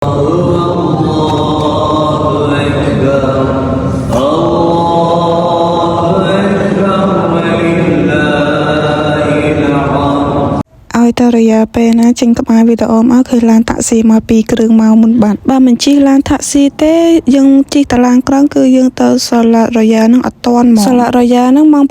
ឲ្យតរយាពេលណាចេញក្បាលវីដេអូមកឃើញឡានតាក់ស៊ីមកពីគ្រឿងមកមុនបាត់បើមិនជិះឡានតាក់ស៊ីទេយើងជិះតឡានក្រងគឺយើងទៅសាឡារយ៉ានឹងអត់តាន់មកសាឡារយ៉ានឹងម៉ោង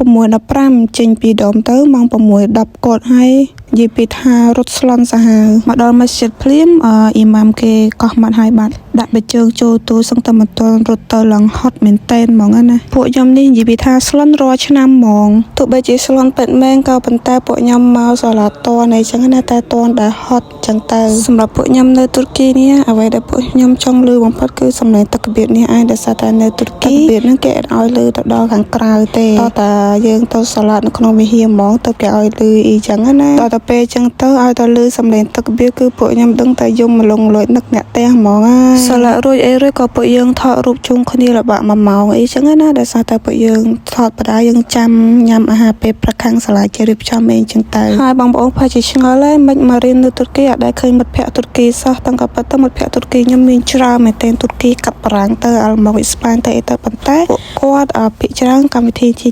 6:15 ចេញពីដុំទៅម៉ោង 6:10 គាត់ហើយនិយាយពីថារត់ស្លន់សាហាវមកដល់មស្ជីតភ្លាមអ៊ីម៉ាមគេកោះម៉ាត់ហើយបាត់ដាក់បិជើងចូលទូសឹងតែមិនទាន់រត់ទៅឡើងហត់មែនតែនហ្មងណាពួកខ្ញុំនេះនិយាយពីថាស្លន់រាល់ឆ្នាំហ្មងទោះបីជាស្លន់ពិតមែនក៏ប៉ុន្តែពួកខ្ញុំមកសាឡាតនអីចឹងណាតែតនដែលហត់ចឹងទៅសម្រាប់ពួកខ្ញុំនៅទូរគីនេះអ្វីដែលពួកខ្ញុំចង់លើបំផុតគឺសំឡេងទឹកកបៀតនេះឯងដែលសារតែនៅទូរគីទឹកកបៀតហ្នឹងគេអត់ឲ្យលើទៅដល់ខាងក្រៅទេតោះតែយើងទៅសាឡានៅក្នុងវិហារហ្មងទៅគេឲ្យលើអីចឹងណាតោះតែពេលចឹងទៅឲ្យទៅលើសំឡេងទឹកកបៀតគឺពួកខ្ញុំដឹងតែយំមលងលួចនឹកអ្នកផ្ទះហ្មងសាឡារួចអីរួចក៏ពួកយើងថតរូបជុំគ្នារបាក់1ម៉ោងអីចឹងណាដែលសារតែពួកយើងថតបដាយើងចាំញ៉ាំអាហារពេលព្រឹកខាងសាឡាជារៀបចំអីចឹងទៅហើយបងប្អូនផាជាឆ្ងល់ហើយមិនមករៀននៅទូរគីអត់ដែលឃើញមិត្តភ័ក្តិទូរគីសោះតាំងក៏ប៉ុន្តែមិត្តភ័ក្តិទូរគីខ្ញុំមានច្រើនមែនទែនទូរគីកាត់បារាំងទៅអាល់ម៉ង់អ៊ីស្ប៉ាញទៅអីទៅប៉ុន្តែពួកគាត់ភាគច្រើនកម្មវិធីជី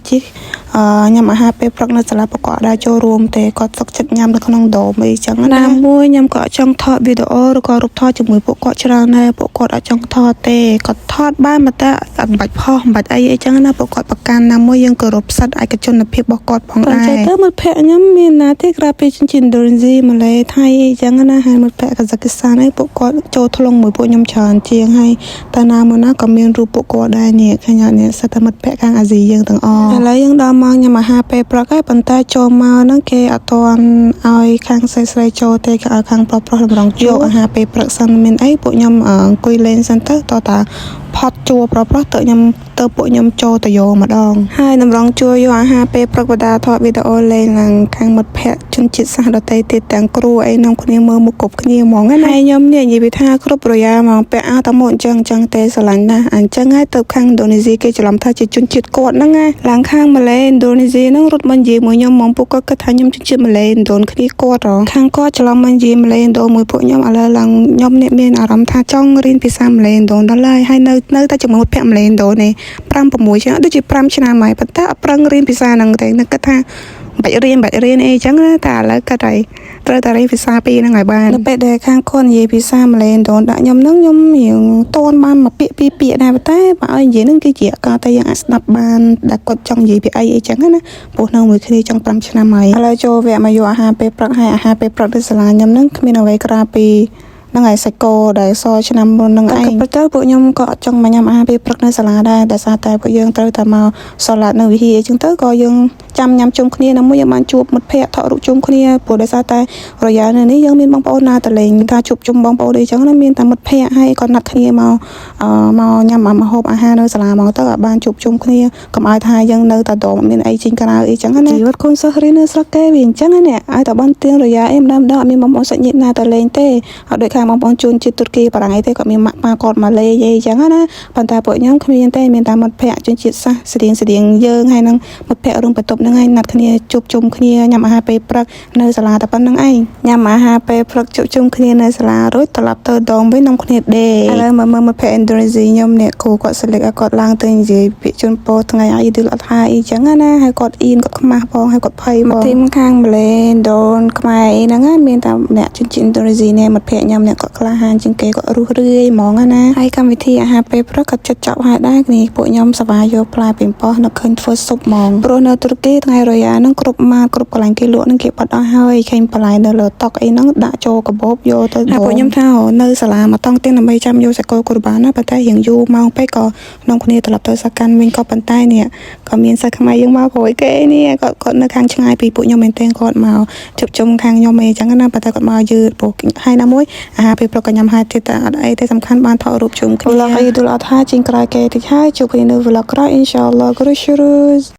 ញ៉ាំអាហារពេលព្រឹកនៅសាលាពួកគាត់ដែរចូលរួមទេគាត់សុខចិត្តញ៉ាំនៅក្នុងដុំអីចឹងណាមួយខ្ញុំក៏ចង់ថតវីដេអូឬក៏រូបថតជាមួយពួកគាត់ច្រើនដែរពួកគាត់អត់ចង់ថតទេគាត់ថតបានមកតែអត់បាច់ផុសមិនបាច់អីចឹងណាពួកគាត់ប្រកាន់ណាមួយយើងគោរពសិទ្ធិឯកជនភាពរបស់គាត់ផងដែរតែទៅមិត្តភ័ក្តិខ្ញុំមានណាទេក្រៅពីចិញ្ចៀនឥណ្ឌូនេស៊ីម៉ាឡេថៃអីចឹងណាហើយមិត្តភ័ក្តិកាហ្សាគស្ថានឯងពួកគាត់ចូលថ្លុងមួយពួកខ្ញុំច្រើនជាងហើយតែណាមួយណាក៏មានរូបពួកគាត់ដែរនេះឃើញអត់នេះសិទ្ធិមិត្តភ័ក្តិខាងអាស៊ីយើងទាំងអស់ឥឡូវយើងដល់មកញ៉ាំអាហារពេលព្រឹកហើយប៉ុន្តែចូលមកហ្នឹងគេអត់ទាន់ឲ្យខាងស្រីចូលទេគេឲ្យខាងប្រុសតម្រង់យកអាហារពេលព្រឹកសិនមានអីពួកខ្ញុំអង្គុយលេងសិនទៅតោះតាផត់ជួប្រុសទៅខ្ញុំទៅពួកខ្ញុំចូលទៅយកម្ដងហើយតម្រង់ជួយកអាហារពេលព្រឹកបដាថតវីដេអូលេងឡើងខាងមិត្តភ័ក្តិជនជាតិសាសន៍ដទៃទៀតទាំងគ្រូអីនាំគ្នាមើលមុខគ្រប់គ្នាហ្មងណាហើយខ្ញុំនេះនិយាយពីថាគ្រប់រយ៉ាហ្មងពាក់អាវតែមកអញ្ចឹងទេស្រឡាញ់ណាស់អញ្ចឹងហើយទៅខាងឥណ្ឌូនេស៊ីគេច្រឡំថាជាជនជាតិគាត់ហ្នឹងណាឡើងខាងម៉ាឡេឥណ្ឌូនេស៊ីហ្នឹងរត់មកនិយាយមួយខ្ញុំហ្មងពួកគាត់គិតថាខ្ញុំជនជាតិម៉ាឡេឥណ្ឌូគ្នាគាត់ខាងគាត់ច្រឡំមកនិយាយម៉ាឡេឥណ្ឌូមួយពួកខ្ញុំឥឡូវឡើងខ្ញុំនេះមានអារម្មណ៍ថាចង់រៀនភាសាម៉ាឡេឥណ្ឌូដល់ហើយនៅតែជាមួយមិត្តភ័ក្តិម៉ាឡេឥណ្ឌូនេះ5-6ឆ្នាំដូចជា5ឆ្នាំហើយប៉ុន្តែអត់ប្រឹងរៀនភាសាហ្នឹងទេនឹកគិតថាបាច់រៀនអីចឹងណាតែឥឡូវគិតហើយត្រូវតែរៀនភាសាពីរហ្នឹងឲ្យបានដល់ពេលដែលខាងគាត់និយាយភាសាម៉ាឡេឥណ្ឌូដាក់ខ្ញុំហ្នឹងខ្ញុំរៀងតន់បានមួយពាក្យពីរពាក្យដែរប៉ុន្តែបើឲ្យនិយាយហ្នឹងគឺជាការតែយើងអាចស្ដាប់បានដែលគាត់ចង់និយាយពីអីចឹងណាព្រោះនៅមួយគ្នាចង់5ឆ្នាំហើយឥឡូវចូលវគ្គមកយកអាហារពេលព្រឹកហើយអាហារពេលព្រឹកនៅសាលាខ្ញុំហ្នឹងគ្មានអ្វីក្រៅពីហ្នឹងហើយសាច់គោដែលសឆ្នាំមុនហ្នឹងឯងប៉ុន្តែពួកខ្ញុំក៏អត់ចង់មកញ៉ាំអាហារពេលព្រឹកនៅសាលាដែរតែសារតែពួកយើងត្រូវតែមកសាឡានៅវិហារអញ្ចឹងទៅក៏យើងចាំញ៉ាំជុំគ្នានៅមួយយើងបានជួបមិត្តភ័ក្តិថតរូបជុំគ្នាព្រោះដោយសារតែរយៈនៅនេះយើងមានបងប្អូនណាតលេងថាជួបជុំបងប្អូនអីចឹងណាមានតែមិត្តភ័ក្តិហើយក៏ណាត់គ្នាមកញ៉ាំម្ហូបអាហារនៅសាលាមកទៅឲ្យបានជួបជុំគ្នាកុំឲ្យថាយើងនៅតែដមមានអីចេញក្រៅអីចឹងណាជីវិតកូនសិស្សរៀននៅស្រុកគេវាអញ្ចឹងណាឲ្យតែបានទៀងរយៈអីម្ដងអត់មានបងប្អូនសាច់ញាតិណាតលេងទេអត់ដូចខាងបងប្អូនជួនជាតិទូរគីបារាំងអីទេគាត់មានម៉ាក់ប៉ាគាត់មកលេងអីចឹងណាប៉ុន្តែពួកខ្ញុំគ្មានទេមានតែមិត្តភ័ក្តិជនជាតិសាសន៍ស្រៀងយើងហើយនឹងមិត្តភ័ក្តិរួមបន្ទប់ហ្នឹងហើយណាត់គ្នាជួបជុំគ្នាញ៉ាំអាហារពេលព្រឹកនៅសាលាតែប៉ុណ្្នឹងឯងញ៉ាំអាហារពេលព្រឹកជួបជុំគ្នានៅសាលារួចត្រឡប់ទៅដងវិញនាំគ្នាដេកឥឡូវមកមើលមិត្តភ័ក្តិឥណ្ឌូនេស៊ីខ្ញុំនេះគ្រូគាត់សិលិកឲ្យគាត់ឡើងទៅនិយាយពាក្យជូនពរថ្ងៃអីឌីលអត់ហាអីចឹងណាហើយគាត់អ៊ីនគាត់ខ្មាស់ផងហើយគាត់ភ័យមកទីមខាងម៉ាឡេឥណ្ឌូខ្មែរអីហ្នឹងមានតែអ្នកជនជាតិឥណ្ឌូនេស៊ីនេះមិត្តភ័ក្តិខ្ញុំនេះគាត់ក្លាហានជាងគេគាត់រុះរឿយហ្មងណាហើយកម្មវិធីអាហារពេលព្រឹកក៏ចិត្តចប់ហើយដែរនេះពួកខ្ញុំសប្បាយយកផ្លែប៉េងប៉ោះនៅឃើញធ្វើស៊ុបហ្មងព្រោះនៅទូរគីថ្ងៃរយ៉ាហ្នឹងគ្រប់ម៉ាតគ្រប់កន្លែងគេលក់ហ្នឹងគេបាត់អស់ហើយឃើញបន្លែនៅលើតុកអីហ្នឹងដាក់ចូលកាបូបយកទៅហើយពួកខ្ញុំថានៅសាលាមកតង់ទៀតដើម្បីចាំយកសាច់គោកូរ៉ានណាប៉ុន្តែរៀងយូរម៉ោងពេកក៏នាំគ្នាត្រឡប់ទៅសាកាន់វិញក៏ប៉ុន្តែនេះក៏មានសិស្សខ្មែរយើងមកក្រោយគេនេះគាត់នៅខាងឆ្ងាយពីពួកខ្ញុំមែនទែនគាត់មកជប់ជុំខាងខ្ញុំអីចឹងណាប៉ុន្តែគាត់មកយឺតព្រោះហើយណាមួយអាហារពេលព្រឹកក៏ញ៉ាំហើយទៀតតែអត់អីទេសំខាន់បានថតរូបជុំគ្នា Vlog អីឌូលអត់ថាជាងក្រោយគេតិចហើយជួបគ្នានៅ vlog ក្រោយ Inshallah គ្រូ